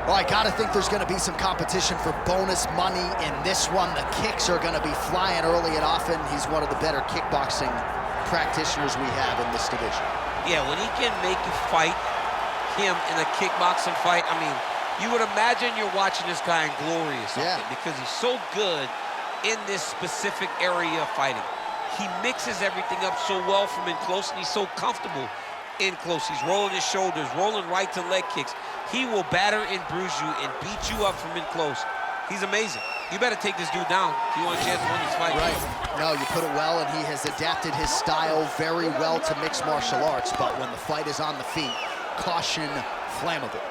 Well, I gotta think there's gonna be some competition for bonus money in this one. The kicks are gonna be flying early and often. He's one of the better kickboxing practitioners we have in this division. Yeah, when he can make you fight him in a kickboxing fight, I mean, you would imagine you're watching this guy in glory or something, because he's so good in this specific area of fighting. He mixes everything up so well from in close, and he's so comfortable in close. He's rolling his shoulders, rolling rights and leg kicks. He will batter and bruise you and beat you up from in close. He's amazing. You better take this dude down if you want a chance to win this fight. Right. No, you put it well, and he has adapted his style very well to mixed martial arts, but when the fight is on the feet, caution, flammable.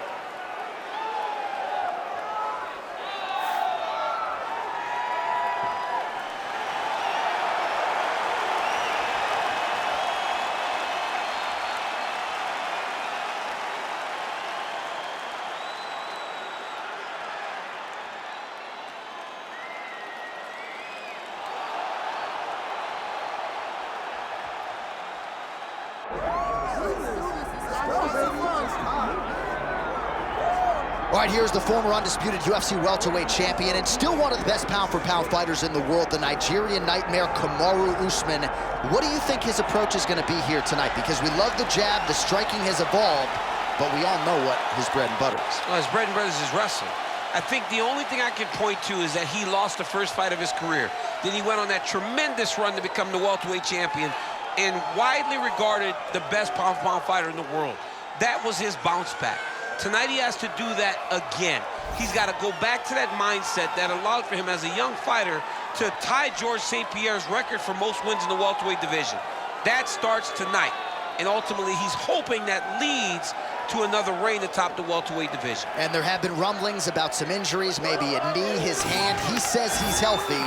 All right, here's the former undisputed UFC welterweight champion and still one of the best pound-for-pound fighters in the world, the Nigerian nightmare, Kamaru Usman. What do you think his approach is going to be here tonight? Because we love the jab, the striking has evolved, but we all know what his bread and butter is. Well, his bread and butter is his wrestling. I think the only thing I can point to is that he lost the first fight of his career. Then he went on that tremendous run to become the welterweight champion and widely regarded the best pound-for-pound fighter in the world. That was his bounce back. Tonight he has to do that again. He's got to go back to that mindset that allowed for him as a young fighter to tie George St. Pierre's record for most wins in the welterweight division. That starts tonight, and ultimately he's hoping that leads to another reign atop the welterweight division. And there have been rumblings about some injuries, maybe a knee, his hand. He says he's healthy.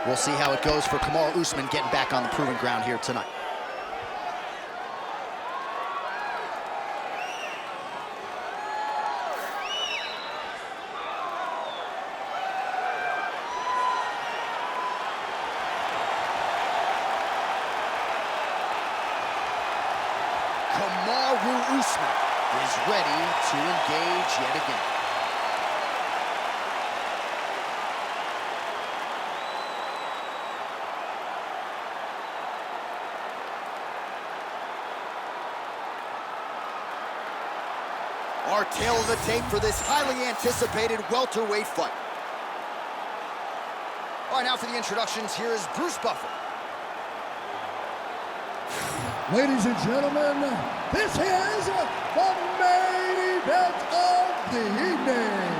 We'll see how it goes for Kamaru Usman getting back on the proving ground here tonight. Kamaru Usman is ready to engage yet again. Our tail of the tape for this highly anticipated welterweight fight. All right, now for the introductions, here is Bruce Buffer. Ladies and gentlemen, this is the main event of the evening.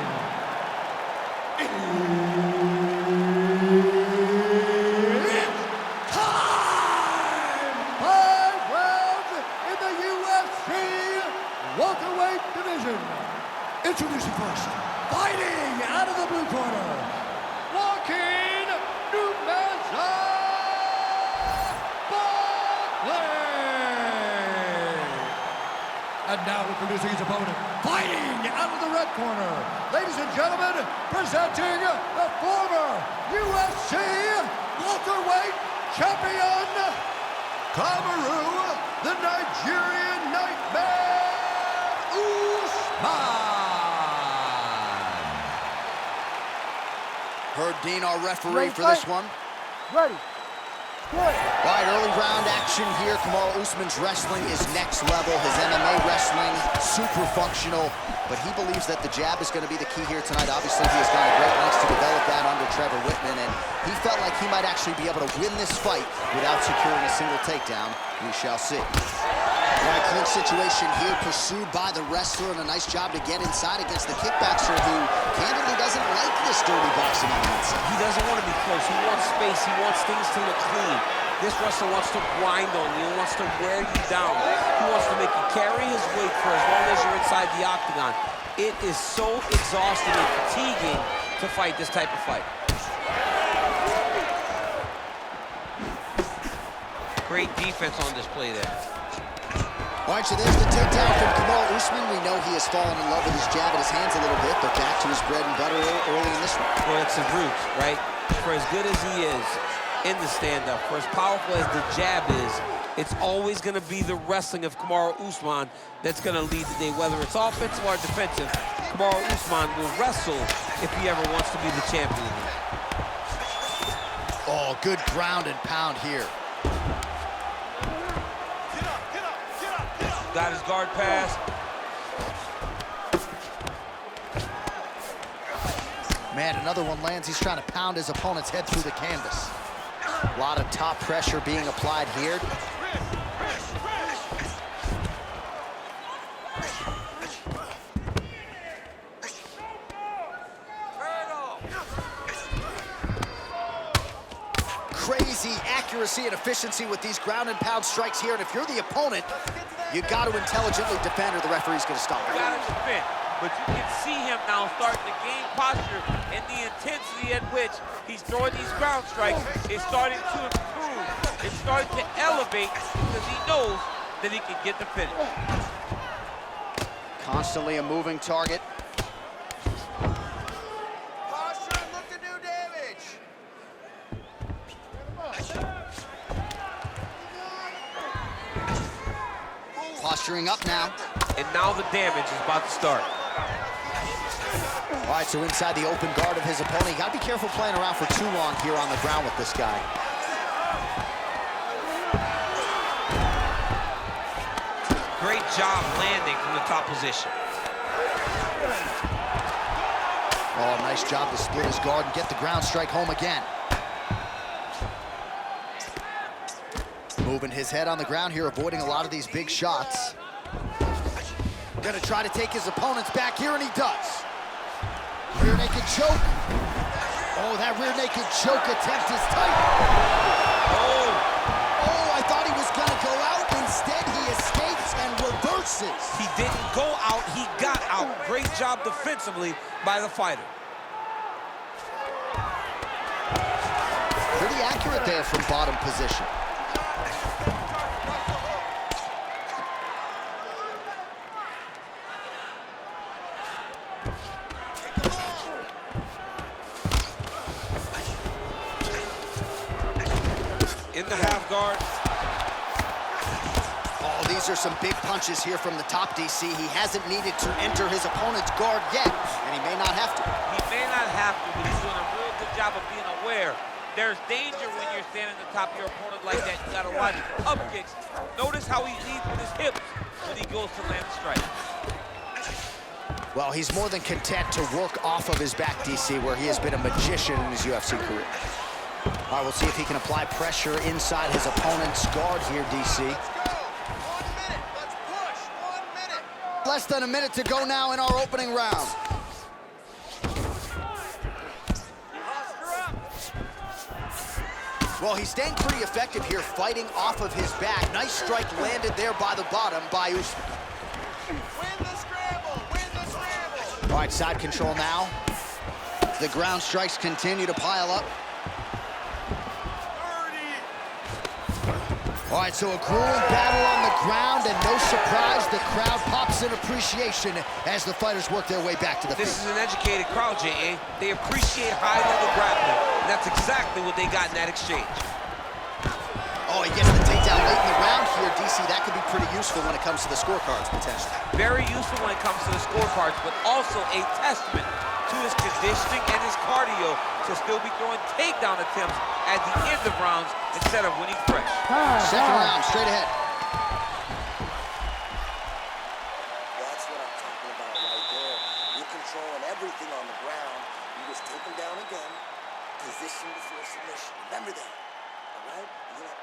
It's time! 5 rounds in the UFC welterweight division. Introducing first, fighting out of the blue corner, Joaquin Buckley. And now introducing his opponent, fighting out of the red corner. Ladies and gentlemen, presenting the former UFC welterweight champion, Kamaru, the Nigerian nightmare, Usman. Herb Dean, our referee for this one. Ready. All right, early round action here. Kamaru Usman's wrestling is next level. His MMA wrestling, super functional. But he believes that the jab is going to be the key here tonight. Obviously, he has gone to great lengths to develop that under Trevor Whitman, and he felt like he might actually be able to win this fight without securing a single takedown. We shall see. All right, clinch situation here, pursued by the wrestler, and a nice job to get inside against the kickboxer who candidly doesn't like this dirty boxing on the inside. He doesn't want to be close. He wants space. He wants things to look clean. This wrestler wants to grind on you. He wants to wear you down. He wants to make you carry his weight for as long as you're inside the octagon. It is so exhausting and fatiguing to fight this type of fight. Great defense on display there. All right, so there's the takedown from Kamaru Usman. We know he has fallen in love with his jab and his hands a little bit, but back to his bread and butter early in this one. Well, it's his roots, right? For as good as he is in the stand-up, for as powerful as the jab is, it's always going to be the wrestling of Kamaru Usman that's going to lead the day, whether it's offensive or defensive. Kamaru Usman will wrestle if he ever wants to be the champion. Oh, good ground and pound here. Got his guard pass. Man, another one lands. He's trying to pound his opponent's head through the canvas. A lot of top pressure being applied here. Crazy accuracy and efficiency with these ground and pound strikes here. And if you're the opponent, you got to intelligently defend or the referee's going to stop it. You got to defend. But you can see him now starting to gain posture, and the intensity at which he's throwing these ground strikes is starting to improve. It's starting to elevate because he knows that he can get the finish. Constantly a moving target. Posture and look to do damage. Posturing up now. And now the damage is about to start. All right, so inside the open guard of his opponent. You got to be careful playing around for too long here on the ground with this guy. Great job landing from the top position. Oh, nice job to split his guard and get the ground strike home again. Moving his head on the ground here, avoiding a lot of these big shots. Gonna try to take his opponent's back here, and he does. Rear naked choke. Oh, that rear naked choke attempt is tight. Oh, I thought he was gonna go out. Instead, he escapes and reverses. He didn't go out, he got out. Great job defensively by the fighter. Pretty accurate there from bottom position. In the half guard. Oh, these are some big punches here from the top, DC. He hasn't needed to enter his opponent's guard yet, and he may not have to. He may not have to, but he's doing a real good job of being aware. There's danger when you're standing at the top of your opponent like that. You got to watch up kicks. Notice how he leads with his hips when he goes to land a strike. Well, he's more than content to work off of his back, DC, where he has been a magician in his UFC career. All right, we'll see if he can apply pressure inside his opponent's guard here, DC. 1 minute. Let's push. 1 minute. Less than a minute to go now in our opening round. Well, he's staying pretty effective here, fighting off of his back. Nice strike landed there by the bottom by Usman. Win the scramble. Win the scramble. All right, side control now. The ground strikes continue to pile up. 30. All right, so a grueling battle on the ground, and no surprise, the crowd pops in appreciation as the fighters work their way back to the This field. is an educated crowd, J.A. They appreciate high-level grappling, and that's exactly what they got in that exchange. Oh, he gets the takedown late in the round here, DC. That could be pretty useful when it comes to the scorecards, potentially. Very useful when it comes to the scorecards, but also a testament to his conditioning and his cardio to still be throwing takedown attempts at the end of rounds instead of winning fresh. Second round, straight ahead. That's what I'm talking about right there. You're controlling everything on the ground. You just take them down again. Position before submission. Remember that. All right? You know that?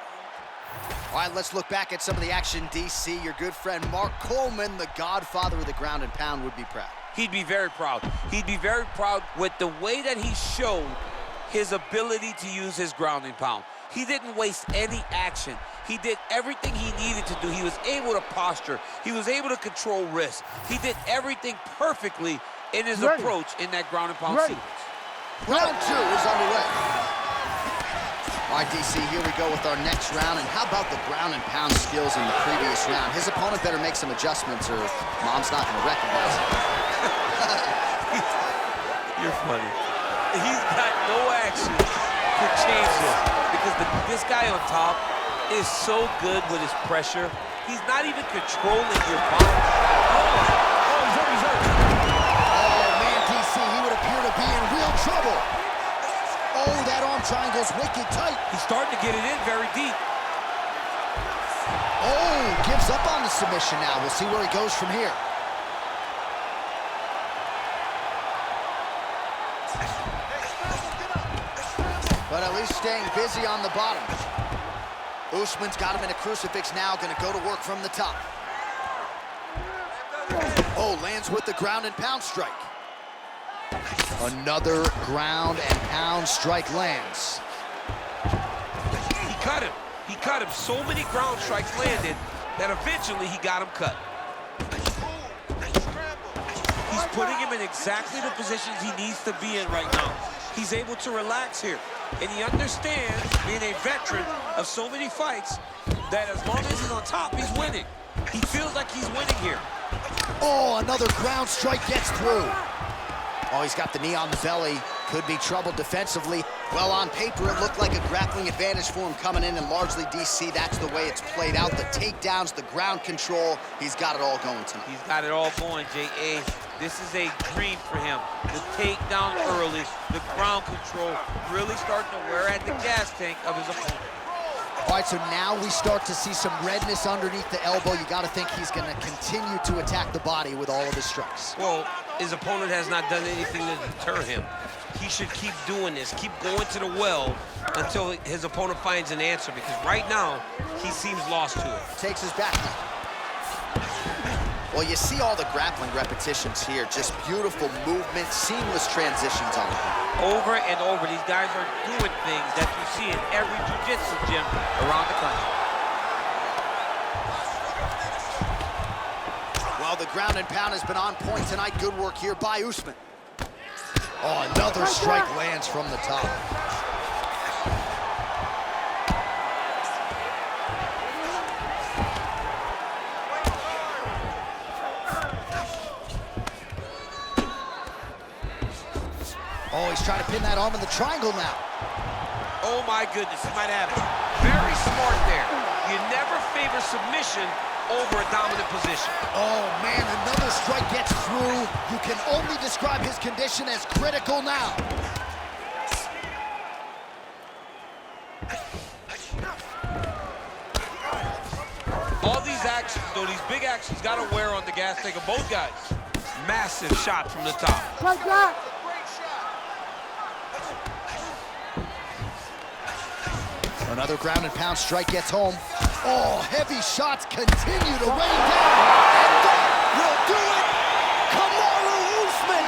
All right, let's look back at some of the action, DC. Your good friend Mark Coleman, the godfather of the ground and pound, would be proud. He'd be very proud. He'd be very proud with the way that he showed his ability to use his ground and pound. He didn't waste any action. He did everything he needed to do. He was able to posture. He was able to control wrist. He did everything perfectly in his approach in that ground and pound sequence. Round 2 is underway. All right, DC, here we go with our next round. And how about the ground and pound skills in the previous round? His opponent better make some adjustments or Mom's not going to recognize him. You're funny. He's got no action to change this because this guy on top is so good with his pressure. He's not even controlling your body. Oh, be in real trouble. Oh, that arm triangle's wicked tight. He's starting to get it in very deep. Oh, gives up on the submission now. We'll see where he goes from here. But at least staying busy on the bottom. Usman's got him in a crucifix now, gonna go to work from the top. Oh, lands with the ground and pound strike. Another ground and pound strike lands. He cut him. He cut him. So many ground strikes landed that eventually he got him cut. He's putting him in exactly the positions he needs to be in right now. He's able to relax here. And he understands, being a veteran of so many fights, that as long as he's on top, he's winning. He feels like he's winning here. Oh, another ground strike gets through. Oh, he's got the knee on the belly. Could be trouble defensively. Well, on paper, it looked like a grappling advantage for him coming in, and largely, DC, that's the way it's played out. The takedowns, the ground control, he's got it all going tonight. He's got it all going, J.A. This is a dream for him. The takedown early, the ground control, really starting to wear at the gas tank of his opponent. All right, so now we start to see some redness underneath the elbow. You got to think he's going to continue to attack the body with all of his strikes. Well, his opponent has not done anything to deter him. He should keep doing this, keep going to the well until his opponent finds an answer, because right now, he seems lost to it. Takes his back. Well, you see all the grappling repetitions here. Just beautiful movement, seamless transitions on it. Over and over, these guys are doing things that you see in every jiu-jitsu gym around the country. Well, the ground and pound has been on point tonight. Good work here by Usman. Oh, another strike lands from the top. Oh, he's trying to pin that arm in the triangle now. Oh my goodness, he might have it. Very smart there. You never favor submission over a dominant position. Oh man, another strike gets through. You can only describe his condition as critical now. All these actions, though, these big actions, got to wear on the gas tank of both guys. Massive shot from the top. Another ground and pound strike gets home. Oh, heavy shots continue to rain down. And that will do it. Kamaru Usman.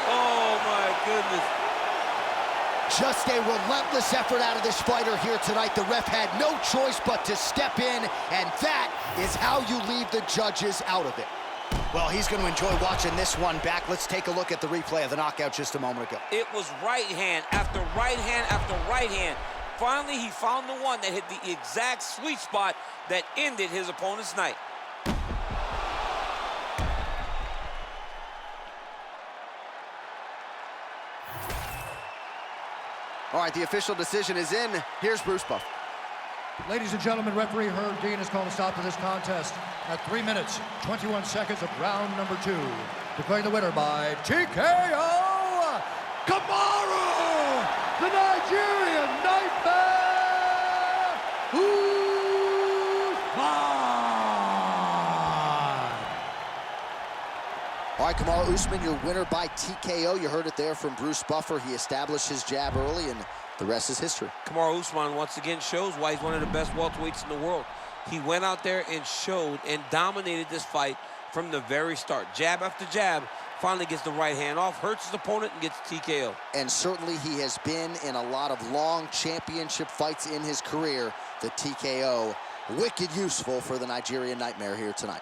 Oh my goodness. Just a relentless effort out of this fighter here tonight. The ref had no choice but to step in, and that is how you leave the judges out of it. Well, he's going to enjoy watching this one back. Let's take a look at the replay of the knockout just a moment ago. It was right hand after right hand after right hand. Finally, he found the one that hit the exact sweet spot that ended his opponent's night. All right, the official decision is in. Here's Bruce Buff. Ladies and gentlemen, referee Herb Dean has called a stop to this contest at 3 minutes, 21 seconds of round number 2. Declaring the winner by TKO, Kamaru, the Nigerian Nightmare, Usman. All right, Kamaru Usman, your winner by TKO. You heard it there from Bruce Buffer. He established his jab early, and the rest is history. Kamaru Usman once again shows why he's one of the best welterweights in the world. He went out there and showed and dominated this fight from the very start. Jab after jab, finally gets the right hand off, hurts his opponent, and gets TKO. And certainly he has been in a lot of long championship fights in his career. The TKO, wicked useful for the Nigerian Nightmare here tonight.